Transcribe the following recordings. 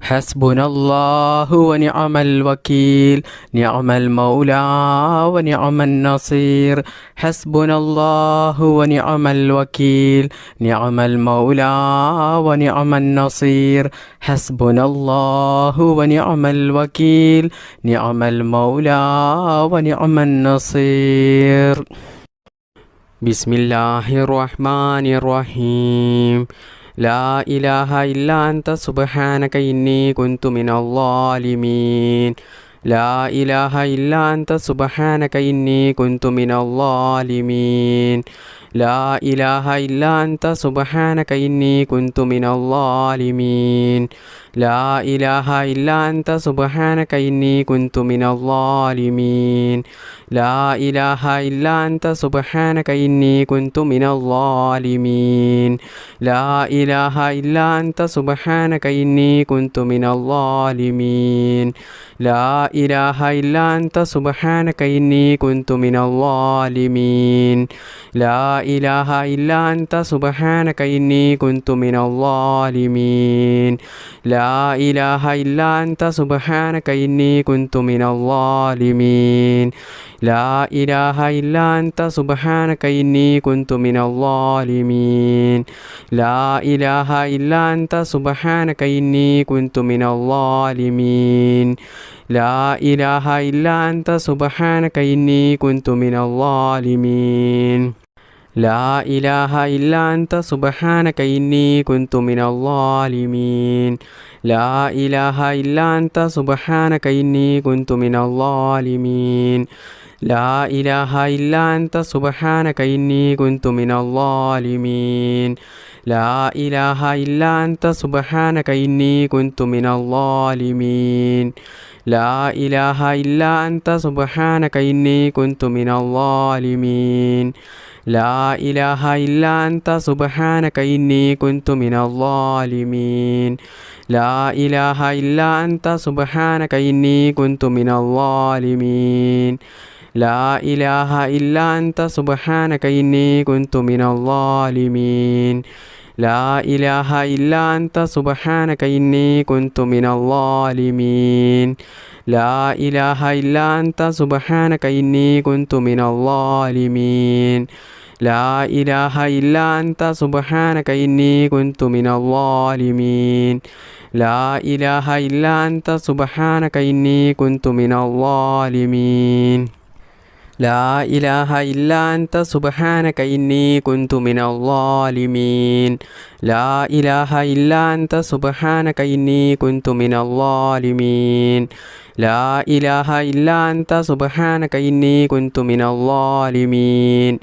حسبنا الله ونعم الوكيل نعم المولى ونعم النصير حسبنا الله ونعم الوكيل نعم المولى ونعم النصير حسبنا الله ونعم الوكيل نعم المولى ونعم النصير بسم الله الرحمن الرحيم لا إله إلا أنت سبحانك إني كنت من الظالمين لا إله إلا أنت سبحانك إني كنت من الظالمين لا إله إلا أنت سبحانك إني كنت من الظالمين لا إله إلا أنت سبحانك إني كنت من الظالمين لا إله إلا أنت سبحانك إني كنت من الظالمين لا إله إلا أنت سبحانك إني كنت من الظالمين لا إله إلا أنت سبحانك إني كنت من الظالمين لا إله إلا أنت سبحانك إني كنت من الظالمين لا إله إلا أنت سبحانك إني كنت من الظالمين لا إله إلا أنت سبحانك إني كنت من الظالمين لا إله إلا أنت سبحانك إني كنت من الظالمين لا إله إلا أنت سبحانك إني كنت من الظالمين لا إله إلا أنت سبحانك إني كنت من الظالمين لا إله إلا أنت سبحانك إني كنت من الظالمين لا إله إلا أنت سبحانك إني كنت من الظالمين لا إله إلا أنت سبحانك إني كنت من الظالمين لا إله إلا أنت سبحانك إني كنت من الظالمين لا إله إلا أنت سبحانك إني كنت من الظالمين لا إله إلا أنت سبحانك إني كنت من الظالمين لا إله إلا أنت سبحانك إني كنت من الظالمين لا إله إلا أنت سبحانك إني كنت من الظالمين لا إله إلا أنت سبحانك إني كنت من الظالمين لا إله إلا أنت سبحانك إني كنت من الظالمين لا إله إلا أنت سبحانك إني كنت من الظالمين لا إله إلا أنت سبحانك إني كنت من الظالمين لا إله إلا أنت سبحانك إني كنت من الظالمين لا إله إلا أنت سبحانك إني كنت من الظالمين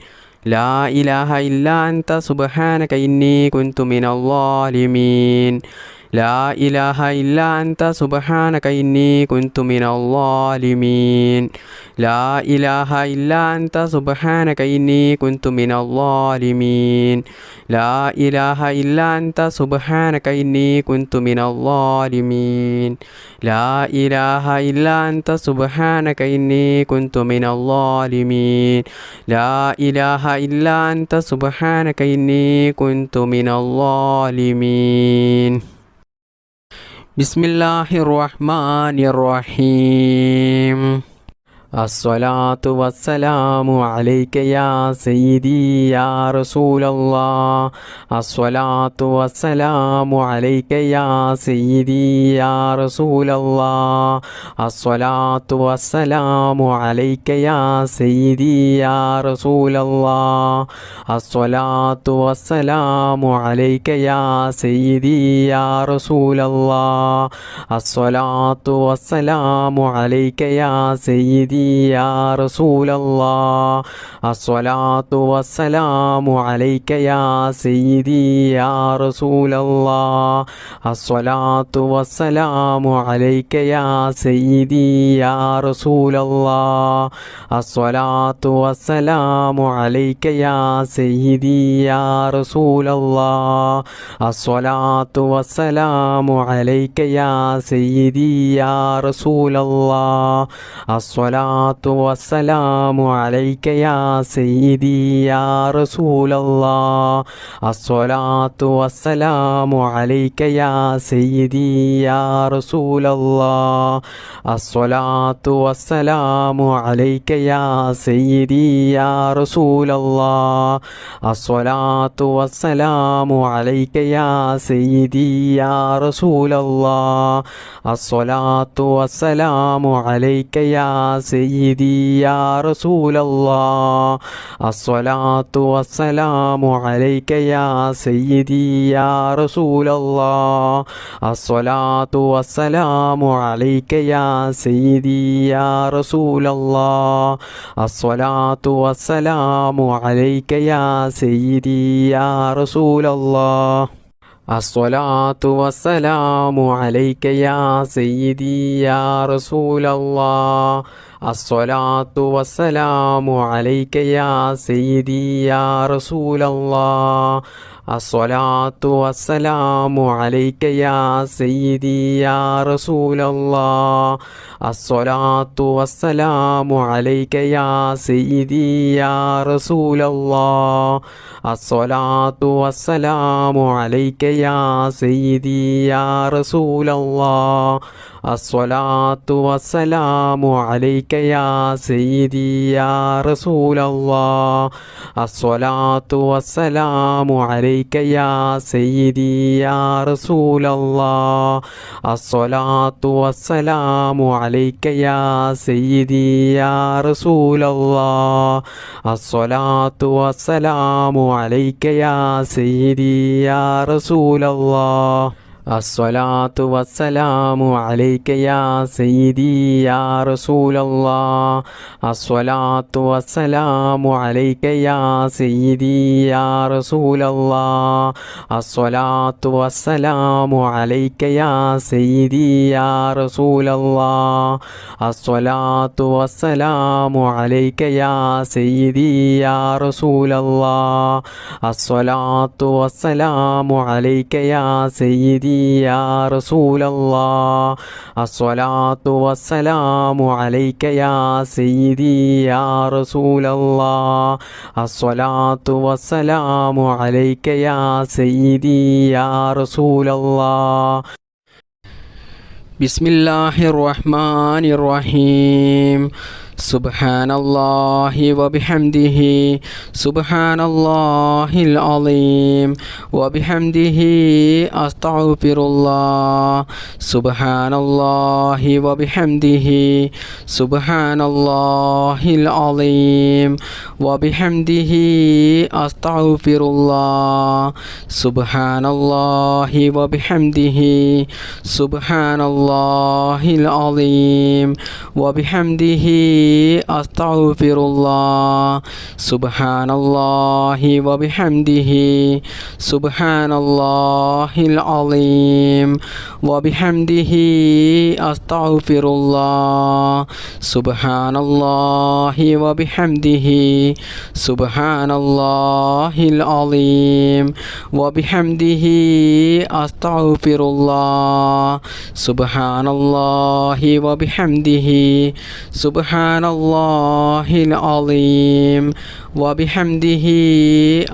لا إله إلا أنت سبحانك إني كنت من الظالمين لا إله إلا أنت سبحانك إني كنت من الظالمين لا إله إلا أنت سبحانك إني كنت من الظالمين لا إله إلا أنت سبحانك إني كنت من الظالمين لا إله إلا أنت سبحانك إني كنت من الظالمين لا إله إلا أنت سبحانك إني كنت من الظالمين بسم الله الرحمن الرحيم الصلاة والسلام عليك يا سيدي يا رسول الله الصلاة والسلام عليك يا سيدي يا رسول الله الصلاة والسلام عليك يا سيدي يا رسول الله الصلاة والسلام عليك يا سيدي يا رسول الله الصلاة والسلام عليك يا سيدي يا رسول الله الصلاة والسلام عليك يا سيدي يا رسول الله الصلاة والسلام عليك يا سيدي يا رسول الله الصلاة والسلام عليك يا سيدي يا رسول الله الصلاة والسلام عليك يا سيدي يا رسول الله الصلاة الصلاة والسلام عليك يا سيدي يا رسول الله الصلاة والسلام عليك يا سيدي يا رسول الله الصلاة والسلام عليك يا سيدي يا رسول الله الصلاة والسلام عليك يا سيدي يا رسول الله الصلاة والسلام عليك يا سيدي يا رسول الله الصلاة والسلام عليك يا سيدي يا رسول الله الصلاة والسلام عليك يا سيدي يا رسول الله الصلاة والسلام عليك يا سيدي يا رسول الله الصلاة والسلام عليك يا سيدي يا رسول الله الصلاة والسلام عليك يا سيدي يا رسول الله الصلاة والسلام عليك يا سيدي يا رسول الله الصلاة والسلام عليك يا سيدي يا رسول الله الصلاة والسلام عليك يا سيدي يا رسول الله الصلاة والسلام عليك يا سيدي يا رسول الله الصلاة والسلام عليك يا سيدي يا رسول الله الصلاة والسلام عليك يا سيدي يا رسول الله الصلاة والسلام عليك يا سيدي يا رسول الله الصلاة والسلام عليك يا سيدي يا رسول الله الصلاة والسلام عليك يا سيدي يا رسول الله الصلاة والسلام عليك يا سيدي يا رسول الله الصلاة والسلام عليك يا سيدي يا رسول الله الصلاة والسلام عليك يا سيدي يا رسول الله الصلاة والسلام عليك يا سيدي يا رسول الله الصلاة والسلام عليك يا سيدي يا رسول الله بسم الله الرحمن الرحيم سبحان الله وبحمده سبحان الله العظيم وبحمده أستغفر الله سبحان الله وبحمده سبحان الله العظيم وبحمده أستغفر الله سبحان الله وبحمده سبحان الله العظيم وبحمده أستغفر الله سبحان الله وبحمده سبحان الله العظيم وبحمده أستغفر الله سبحان الله وبحمده سبحان الله العظيم وبحمده أستغفر الله سبحان الله وبحمده سبحان الله العظيم وبحمده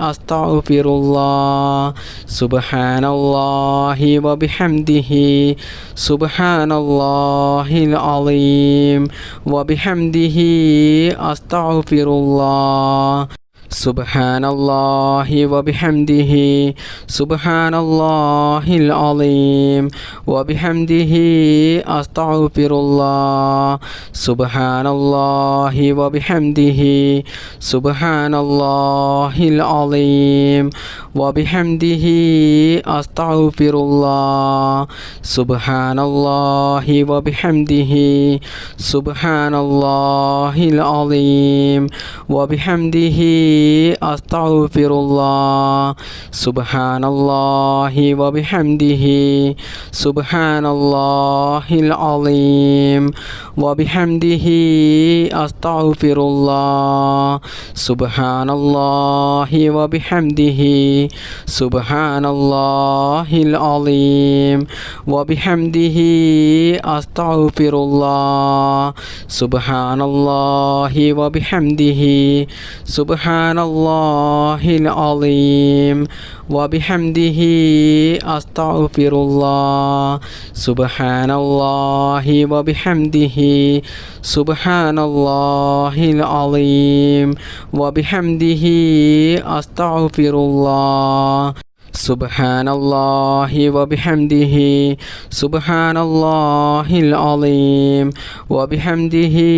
أستغفر الله سبحان الله وبحمده سبحان الله العظيم وبحمده أستغفر الله سبحان الله وبحمده سبحان الله العظيم وبحمده أستغفر الله سبحان الله وبحمده سبحان الله العظيم وبحمده أستغفر الله سبحان الله وبحمده سبحان الله العظيم وبحمده അസ്തഗ്ഫിറുല്ലാഹ്. സുബ്ഹാനല്ലാഹി വബിഹംദിഹി സുബ്ഹാനല്ലാഹിൽ അലീം വബിഹംദിഹി അസ്തഗ്ഫിറുല്ലാഹ്. സുബ്ഹാനല്ലാഹി വബിഹംദിഹി സുബ്ഹാനല്ലാഹിൽ അലീം വബിഹംദിഹി അസ്തഗ്ഫിറുല്ലാഹ്. സുബ്ഹാനല്ലാഹി വബിഹംദിഹി സുബ്ഹാനല്ലാഹിൽ അലീം വബിഹംദിഹി അസ്തഗ്ഫിറുല്ലാഹ്. സുബ്ഹാനല്ലാഹി വബിഹംദിഹി സുബ്ഹാനല്ലാഹിൽ അലീം വബിഹംദിഹി അസ്തഗ്ഫിറുല്ലാഹ്. സുബ്ഹാനല്ലാഹി വബിഹംദിഹി സുബ്ഹാനല്ലാഹിൽ അലീം വബിഹംദിഹി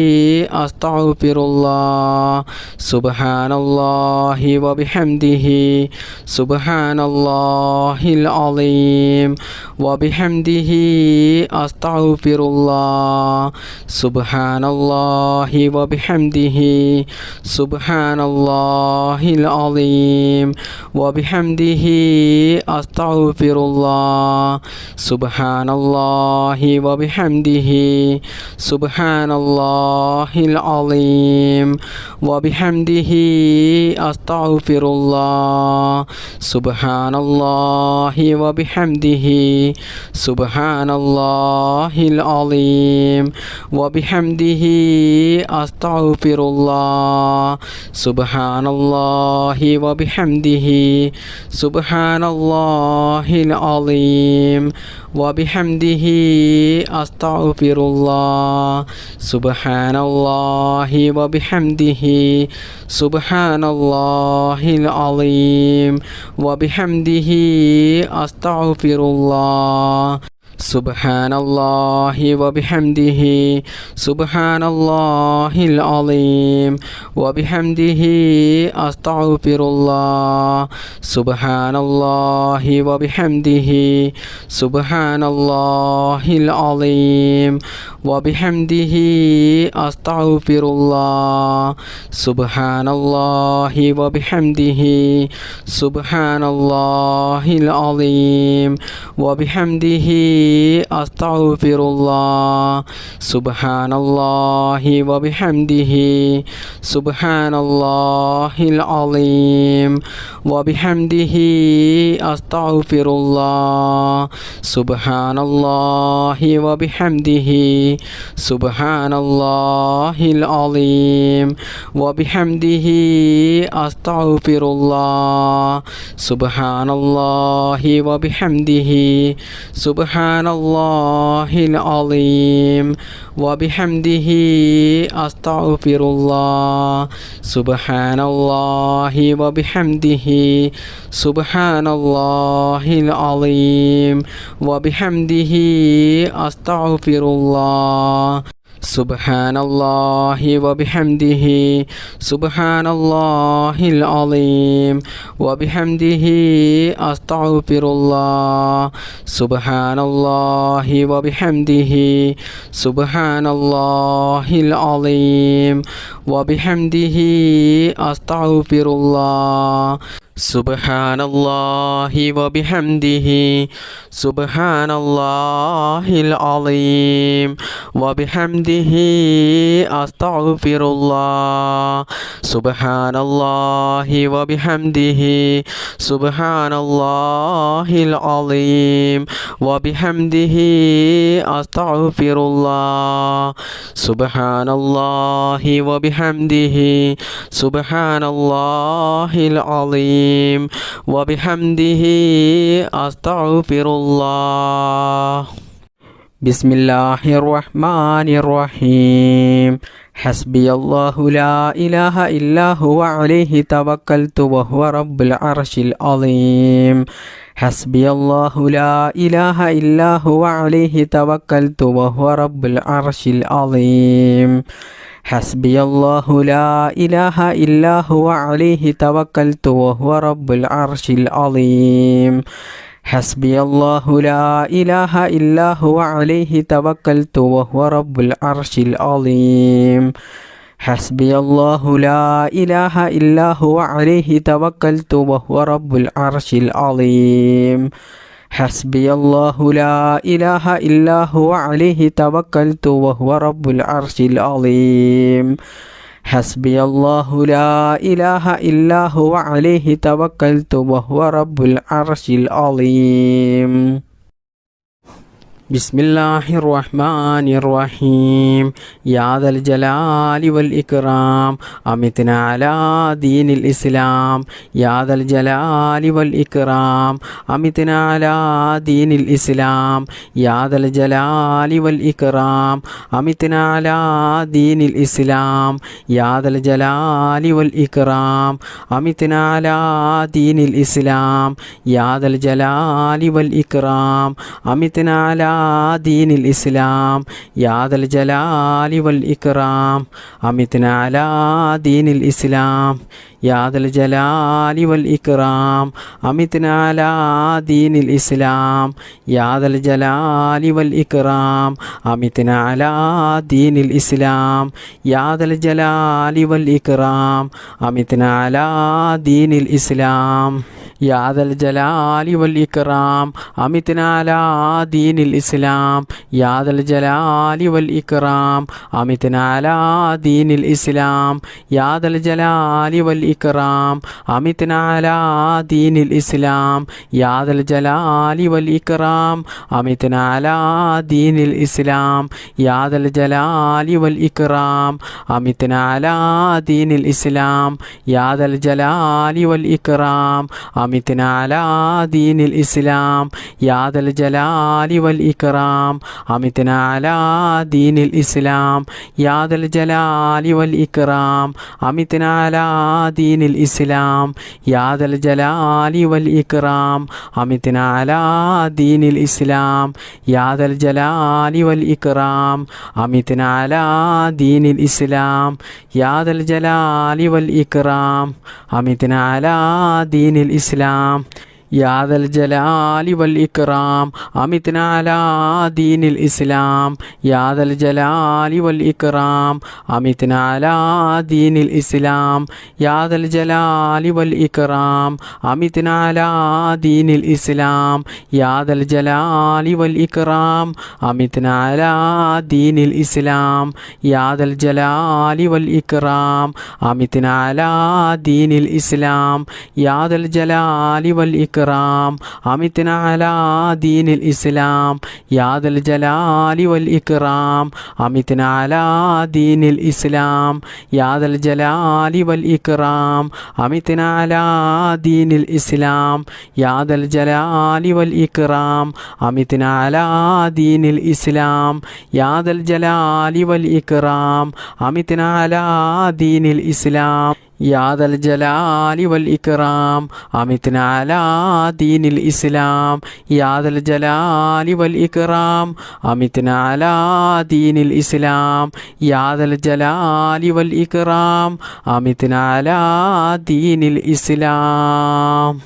അസ്തഗ്ഫിറുല്ലാഹ്. സുബ്ഹാനല്ലാഹി വബിഹംദിഹി സുബ്ഹാനല്ലാഹിൽ അലീം വബിഹംദിഹി അസ്തഗ്ഫിറുല്ലാഹ്. സുബ്ഹാനല്ലാഹി വബിഹംദിഹി സുബ്ഹാനല്ലാഹിൽ അലീം വബിഹംദിഹി അസ്തഗ്ഫിറുല്ലാഹ്. സുബ്ഹാനല്ലാഹി വബിഹംദിഹി സുബ്ഹാനല്ലാഹിൽ അലീം വബിഹംദിഹി അസ്തഗ്ഫിറുല്ലാഹ്. സുബ്ഹാനല്ലാഹി വബിഹംദിഹി സുബ്ഹാനല്ലാഹിൽ അലീം വബിഹംദിഹി അസ്തഗ്ഫിറുല്ലാഹ്. സുബ്ഹാനല്ലാഹി വബിഹംദിഹി സുബ്ഹാനല്ലാഹിൽ അലീം വബിഹംദിഹി അസ്തഗ്ഫിറുല്ലാഹ്. സുബ്ഹാനല്ലാഹി വബിഹംദിഹി സുബ്ഹാനല്ലാഹിൽ അലീം വബിഹംദിഹി അസ്തഗ്ഫിറുല്ലാഹ്. സുബ്ഹാനല്ലാഹി വബിഹംദിഹി സുബ്ഹാനല്ലാഹിൽ അലീം വബിഹംദിഹി അസ്തഗ്ഫിറുല്ലാഹ്. സുബ്ഹാനല്ലാഹി വബിഹംദിഹി സുബ്ഹാനല്ലാഹിൽ അലീം വബിഹംദിഹി അസ്തഗ്ഫിറുല്ലാഹ്. സുബ്ഹാനല്ലാഹി വബിഹംദിഹി സുബ്ഹാനല്ലാഹിൽ അലീം വബിഹംദിഹി അസ്തഗ്ഫിറുല്ലാഹ്. സുബ്ഹാനല്ലാഹി വബിഹംദിഹി സുബ്ഹാനല്ലാഹിൽ അലീം വബിഹംദിഹി അസ്തഗ്ഫിറുല്ലാഹ്. സുബ്ഹാനല്ലാഹി വബിഹംദിഹി സുബ്ഹാനല്ലാഹിൽ അലീം വബിഹംദിഹി അസ്തഗ്ഫിറുല്ലാഹ്. സുബ്ഹാനല്ലാഹി വബിഹംദിഹി സുബ്ഹാനല്ലാഹിൽ അലീം വബിഹംദിഹി അസ്തഗ്ഫിറുല്ലാഹ്. സുബ്ഹാനല്ലാഹി വബിഹംദിഹി സുബ്ഹാനല്ലാഹിൽ അലീം വബിഹംദിഹി അസ്തഗ്ഫിറുല്ലാഹ്. സുബ്ഹാനല്ലാഹി വബിഹംദിഹി സുബ്ഹാനല്ലാഹിൽ അലീം വബിഹംദിഹി അസ്തഗ്ഫിറുല്ലാഹ്. സുബ്ഹാനല്ലാഹി വബിഹംദിഹി സുബ്ഹാനല്ലാഹിൽ അലീം വബിഹംദിhi അസ്തഗ്ഫിറുല്ലാഹ്. സുബ്ഹാനല്ലാഹി വബിഹംദിഹി സുബ്ഹാനല്ലാഹിൽ അലീം വബിഹംദിഹി അസ്തഗ്ഫിറുല്ലാഹ്. സുബ്ഹാനല്ലാഹി വബിഹംദിഹി സുബ്ഹാനല്ലാഹിൽ അലീം വബിഹംദിഹി അസ്തഗ്ഫിറുല്ലാഹ്. സുബ്ഹാനല്ലാഹി വബിഹംദിhi സുബ്ഹാനല്ലാഹിൽ അലീം വബിഹംദിഹി അസ്തഗ്ഫിറുല്ലാഹ്. ബിസ്മില്ലാഹിർ റഹ്മാനിർ റഹീം. ഹസ്ബിയല്ലാഹു ലാ ഇലാഹ ഇല്ലാ ഹുവ അലൈഹി തവക്കൽതു വഹുവ റബ്ബുൽ അർശിൽ അലീം. ഹസ്ബിയല്ലാഹു ലാ ഇലാഹ ഇല്ലാ ഹുവ അലൈഹി തവക്കൽതു വഹുവ റബ്ബുൽ അർശിൽ അലീം. ഹസ്ബിയല്ലാഹു ലാ ഇലാഹ ഇല്ലാ ഹുവ അലൈഹി തവക്കൽതു വഹുവ റബ്ബുൽ അർശിൽ അലീം. ഹസ്ബിയല്ലാഹു ലാ ഇലാഹ ഇല്ലാ ഹുവ അലൈഹി തവക്കൽതു വഹുവ റബ്ബുൽ അർശിൽ അലീം. حسبي الله لا إله إلا هو عليه توكلت وهو رب العرش العظيم. حسبي الله لا إله إلا هو عليه توكلت وهو رب العرش العظيم. حسبي الله لا إله إلا هو عليه توكلت وهو رب العرش العظيم. بسم الله الرحمن الرحيم. يا ذا الجلال والإكرام أمتنا على دين الإسلام. يا ذا الجلال والإكرام أمتنا على دين الإسلام. يا ذا الجلال والإكرام أمتنا على دين الإسلام. يا ذا الجلال والإكرام أمتنا على دين الإسلام. يا ذا الجلال والإكرام أمتنا على دين الإسلام. يا ذا الجلال والإكرام أمتنا على دين الإسلام. يا ذا الجلال والإكرام أمتنا على دين الإسلام. يا ذا الجلال والإكرام أمتنا على دين الإسلام. يا ذا الجلال والإكرام أمتنا على دين الإسلام. يا ذا الجلال والإكرام أمتنا على دين الإسلام. يا ذا الجلال والإكرام أمتنا على دين الإسلام. يا ذا الجلال والإكرام أمتنا على دين الإسلام. يا ذا الجلال والإكرام أمتنا على دين الإسلام. يا ذا الجلال والإكرام أمتنا على دين الإسلام. يا ذا الجلال والإكرام أمتنا على دين الإسلام. يا ذا الجلال والإكرام أمتنا على دين الإسلام. يا ذا الجلال والإكرام أمتنا على دين الإسلام. يا ذا الجلال والإكرام أمتنا على دين الإسلام. يا ذا الجلال والإكرام أمتنا على دين الإسلام. يا ذا الجلال والإكرام أمتنا على دين الإسلام. يا ذا الجلال والإكرام أمتنا على دين الإسلام. يا ذا الجلال والإكرام أمتنا على دين الإسلام. يا ذا الجلال والإكرام أمتنا على دين الإسلام. يا ذا الجلال والإكرام أمتنا على دين الإسلام. يا ذا الجلال والإكرام أمتنا على دين الإسلام. يا ذا الجلال والإكرام أمتنا على دين الإسلام. يا ذا الجلال والإكرام أمتنا على دين الإسلام. يا ذا الجلال والإكرام أمتنا على دين الإسلام. يا ذا الجلال والإكرام أمتنا على دين الإسلام. يا ذا الجلال والإكرام أمتنا على دين الإسلام. يا ذا الجلال والإكرام أمتنا على دين الإسلام. يا ذا الجلال والإكرام أمتنا على دين الإسلام. يا ذا الجلال والإكرام أمتنا على دين الإسلام.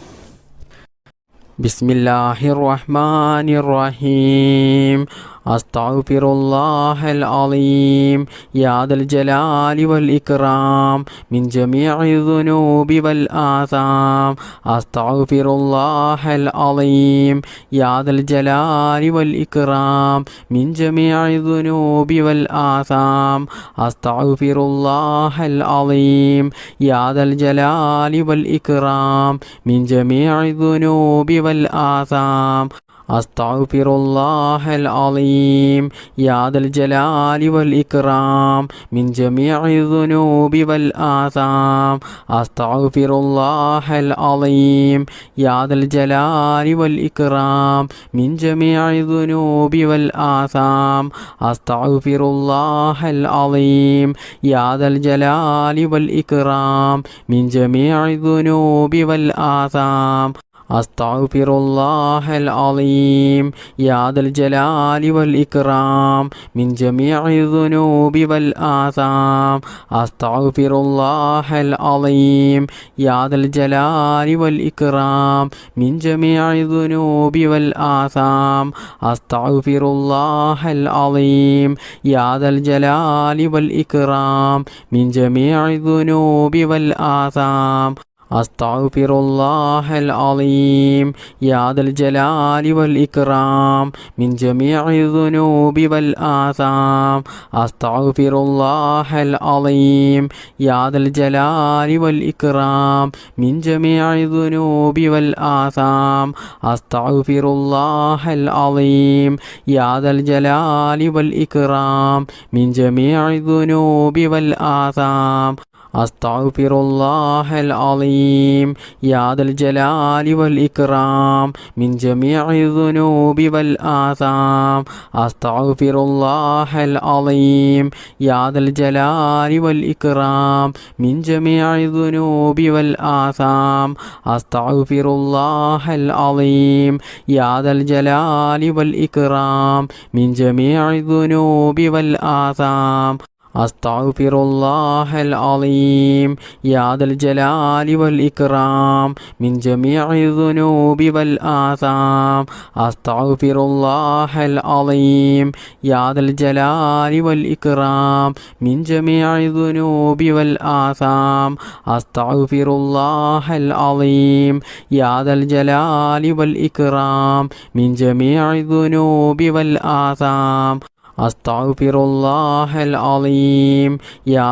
بسم الله الرحمن الرحيم. أستغفر الله العظيم يا ذا الجلال والإكرام من جميع الذنوب والآثام. أستغفر الله العظيم يا ذا الجلال والإكرام من جميع الذنوب والآثام. أستغفر الله العظيم يا ذا الجلال والإكرام من جميع الذنوب والآثام. أستغفر الله العظيم يا ذا الجلال والإكرام من جميع الذنوب والآثام. أستغفر الله العظيم يا ذا الجلال والإكرام من جميع الذنوب والآثام. أستغفر الله العظيم يا ذا الجلال والإكرام من جميع الذنوب والآثام. അസ്തഗ്ഫിറുല്ലാഹൽ അളീം യാ ദൽ ജലാലി വൽ ഇക്റാം മിൻ ജമീഇ ദുനൂബി വൽ ആസാം അസ്തഗ്ഫിറുല്ലാഹൽ അളീം യാ ദൽ ജലാലി വൽ ഇക്റാം മിൻ ജമീഇ ദുനൂബി വൽ ആസാം അസ്തഗ്ഫിറുല്ലാഹൽ അളീം യാ ദൽ ജലാലി വൽ ഇക്റാം മിൻ ജമീഇ ദുനൂബി വൽ ആസാം അസ്തഗ്ഫിറുല്ലാഹൽ അളീം യാ ദൽ ജലാലി വൽ ഇക്റാം മിൻ ജമീഇ ദുനൂബി വൽ ആസാം അസ്തഗ്ഫിറുല്ലാഹൽ അളീം യാ ദൽ ജലാലി വൽ ഇക്റാം മിൻ ജമീഇ ദുനൂബി വൽ ആസാം അസ്തഗ്ഫിറുല്ലാഹൽ അളീം യാ ദൽ ജലാലി വൽ ഇക്റാം മിൻ ജമീഇ ദുനൂബി വൽ ആസാം അസ്തഗ്ഫിറുല്ലാഹൽ അളീം യാ ദൽ ജലാലി വൽ ഇക്റാം മിൻ ജമീഇ ദുനൂബി വൽ ആസാം അസ്തഗ്ഫിറുല്ലാഹൽ അളീം യാ ദൽ ജലാലി വൽ ഇക്റാം മിൻ ജമീഇ ദുനൂബി വൽ ആസാം അസ്തഗ്ഫിറുല്ലാഹൽ അളീം യാ ദൽ ജലാലി വൽ ഇക്റാം മിൻ ജമീഇ ദുനൂബി വൽ ആസാം അസ്തഗ്ഫിറുല്ലാഹൽ അളീം യാ ദൽ ജലാലി വൽ ഇക്റാം മിൻ ജമീഇ ദുനൂബി വൽ ആസാം അസ്തഗ്ഫിറുല്ലാഹൽ അളീം യാ ദൽ ജലാലി വൽ ഇക്റാം മിൻ ജമീഇ ദുനൂബി വൽ ആസാം അസ്തഗ്ഫിറുല്ലാഹൽ അളീം യാ ദൽ ജലാലി വൽ ഇക്റാം മിൻ ജമീഇ ദുനൂബി വൽ ആസാം അസ്തഗ്ഫിറുല്ലാഹൽ അളീം യാ ദൽ ജലാലി വൽ ഇക്റാം മിൻ ജമീഇ ദുനൂബി വൽ ആസാം അസ്തഗ്ഫിറുല്ലാഹൽ അളീം യാ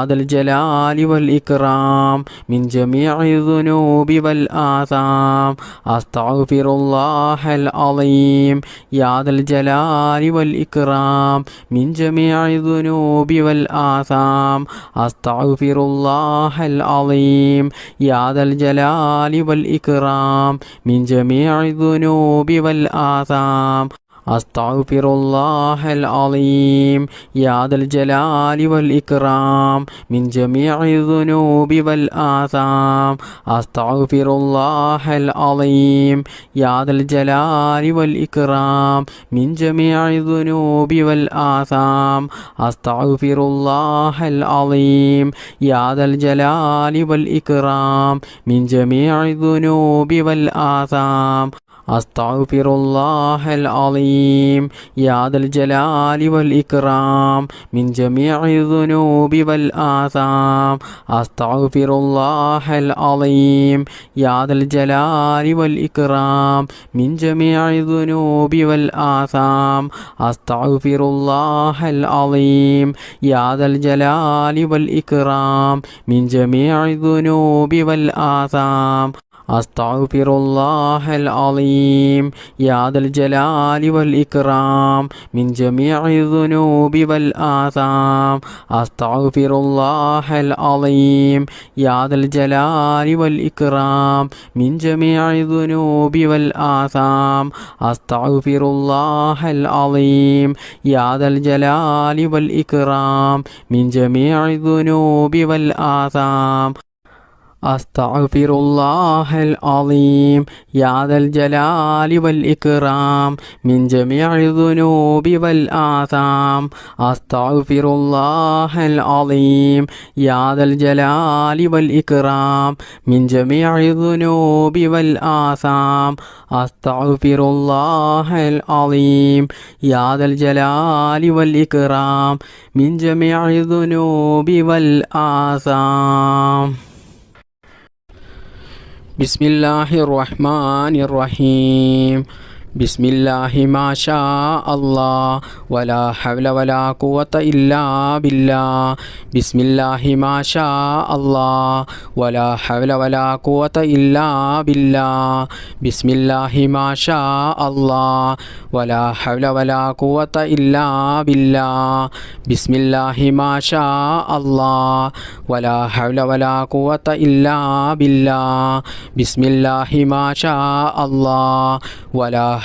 ദൽ ജലാലി വൽ ഇക്റാം മിൻ ജമീഇ ദുനൂബി വൽ ആസാം അസ്തഗ്ഫിറുല്ലാഹൽ അളീം യാ ദൽ ജലാലി വൽ ഇക്റാം മിൻ ജമീഇ ദുനൂബി വൽ ആസാം അസ്തഗ്ഫിറുല്ലാഹൽ അളീം യാ ദൽ ജലാലി വൽ ഇക്റാം മിൻ ജമീഇ ദുനൂബി വൽ ആസാം അസ്തഗ്ഫിറുല്ലാഹൽ അളീം യാ ദൽ ജലാലി വൽ ഇക്റാം മിൻ ജമീഇ ദുനൂബി വൽ ആസാം അസ്തഗ്ഫിറുല്ലാഹൽ അളീം യാ ദൽ ജലാലി വൽ ഇക്റാം മിൻ ജമീഇ ദുനൂബി വൽ ആസാം അസ്തഗ്ഫിറുല്ലാഹൽ അളീം യാ ദൽ ജലാലി വൽ ഇക്റാം മിൻ ജമീഇ ദുനൂബി വൽ ആസാം അസ്തഗ്ഫിറുല്ലാഹൽ അളീം യാ ദൽ ജലാലി വൽ ഇക്റാം മിൻ ജമീഇ ദുനൂബി വൽ ആസാം അസ്തഗ്ഫിറുല്ലാഹൽ അളീം യാ ദൽ ജലാലി വൽ ഇക്റാം മിൻ ജമീഇ ദുനൂബി വൽ ആസാം അസ്തഗ്ഫിറുല്ലാഹൽ അളീം യാ ദൽ ജലാലി വൽ ഇക്റാം മിൻ ജമീഇ ദുനൂബി വൽ ആസാം അസ്തഗ്ഫിറുല്ലാഹൽ അളീം യാ ദൽ ജലാലി വൽ ഇക്റാം മിൻ ജമീഇ ദുനൂബി വൽ ആസാം അസ്തഗ്ഫിറുല്ലാഹൽ അളീം യാ ദൽ ജലാലി വൽ ഇക്റാം മിൻ ജമീഇ ദുനൂബി വൽ ആസാം അസ്തഗ്ഫിറുല്ലാഹൽ അളീം യാ ദൽ ജലാലി വൽ ഇക്റാം മിൻ ജമീഇ ദുനൂബി വൽ ആസാം അസ്തഗ്ഫിറുല്ലാഹൽ അളീം യാ ദൽ ജലാലി വൽ ഇക്റാം മിൻ ജമീഇ ദുനൂബി വൽ ആസാം അസ്തഗ്ഫിറുല്ലാഹൽ അളീം യാ ദൽ ജലാലി വൽ ഇക്റാം മിൻ ജമീഇ ദുനൂബി വൽ ആസാം ബിസ്മില്ലാഹിർ റഹ്മാനിർ റഹീം ബിസ്മില്ലാഹി മാ ഷാ അല്ലാഹ് വലാ ഹൗല വലാ ഖുവത ഇല്ലാ ബില്ലാഹ് ബിസ്മില്ലാഹി മാ ഷാ അല്ലാഹ് വലാ ഹൗല വലാ ഖുവത ഇല്ലാ ബില്ലാഹ് ബിസ്മില്ലാഹി മാ ഷാ അല്ലാഹ് വലാ ഹൗല വലാ ഖുവത ഇല്ലാ ബില്ലാഹ് ബിസ്മില്ലാഹി മാ ഷാ അല്ലാഹ് വലാ ഹൗല വലാ ഖുവത ഇല്ലാ ബില്ലാഹ് ബിസ്മില്ലാഹി മാ ഷാ അല്ലാഹ് വലാ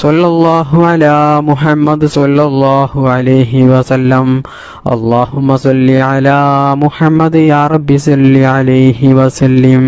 സല്ലല്ലാഹു അലാ മുഹമ്മദ് സല്ലല്ലാഹു അലൈഹി വസല്ലം. അല്ലാഹുമ്മ സല്ലി അലാ മുഹമ്മദ് യാ റബ്ബി സല്ലി അലൈഹി വസല്ലിം.